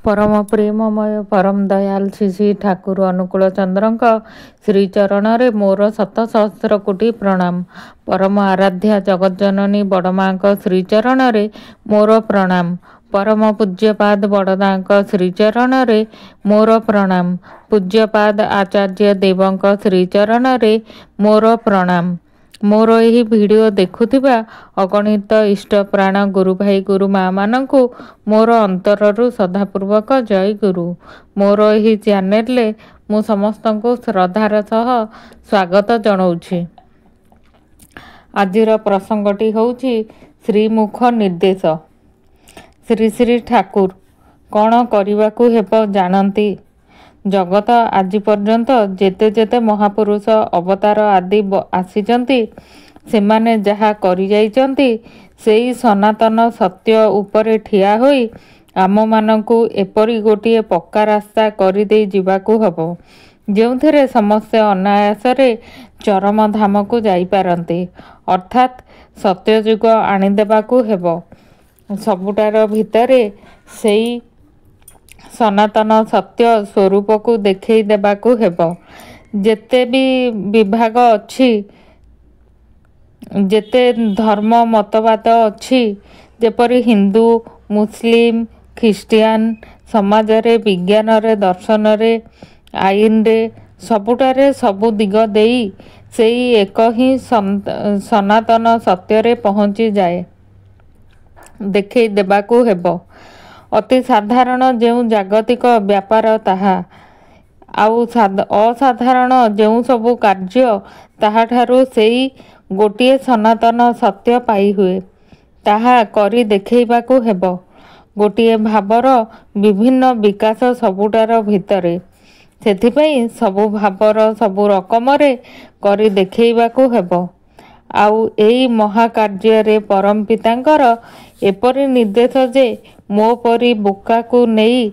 परम प्रेममय परम दयाल श्री श्री ठाकुर अनुकूल चंद्र श्रीचरण रे मोर शत सहस्र कोटि प्रणाम। परम आराध्या जगज्जननी बड़मा श्रीचरण रे मोर प्रणाम। परम पूज्यपाद बड़दा श्रीचरण रे मोर प्रणाम। पूज्यपाद आचार्य देवंक श्रीचरण रे मोर प्रणाम। मोर यही वीडियो देखुथिबा अगणित इष्ट प्राण गुरु भाई गुरु माँ मानंकु मोर अंतररु सदापूर्वक जय गुरु। मोर यही चैनल मु समस्त को श्रद्धार सह स्वागत जनाऊछि। आजिर प्रसंगटी होउछि श्रीमुख निर्देश। श्री श्री ठाकुर कौन करने हेब जानती। जगत आज पर्यंत जेते जेते महापुरुष अवतार आदि आसीचंती सेमाने जहा करि जाइचंती सेई सनातन सत्य उपरे ठिया होई आम मानंकु एपरी गोटिए पक्का रास्ता करि देई जिबाकु हबो जेउथेरे समस्ते अनायासरे चरम धाम को जाई पारंती। अर्थात सत्ययुग आनिदेबाकु हेबो। सबुटार भितरे सेई सनातन सत्य स्वरूप को देखई देबाकु हेबो। जेते भी विभाग अच्छी जेते धर्म मतवाद अच्छी जेपरी हिंदू मुस्लिम ख्रिस्टियान समाज रे विज्ञान रे दर्शन रे आईन रे सबुटारे सबु दिग देई सेई एक ही सनातन सत्य रे पहुंची जाए देखई देबाकु हेबो। अति साधारण जो जागतिक व्यापार ताहा आउ असाधारण जो सबु कार्य ताहाठारु सेई गोटिए सनातन सत्य पाई हुए ताहा करी देखैबाकु हेबो। गोटिए भावर विभिन्न विकास सबुटार भितरे सेथिपई सबु भावर सबु रकमरे करी देखैबाकु हेबो। आउ एई महाकार्य रे परम पितांकर एपरी निर्देश जे मो परी बुका को नहीं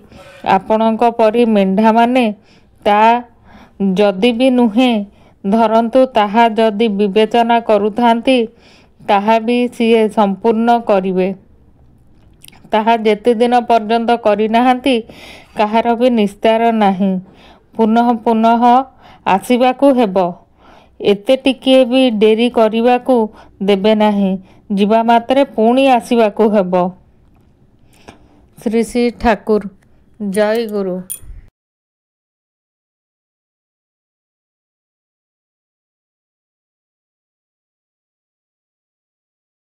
आपणक परी मेंढा माने ता जदि भी नुहे धरंतु ताहा जदि विवेचना करुथांती ताहा भी सीए संपूर्ण करिवे। ताहा जेते दिन पर्यंत करि नाहांती काहार भी निस्तार नाही। पुनः पुनः आसीबाकु हेबो। एते टिकिए भी डेरी करिबाकु देबे नाही। जीवा मात्रे पुणी आसीबाकु हेबो। श्री श्री ठाकुर जय गुरु।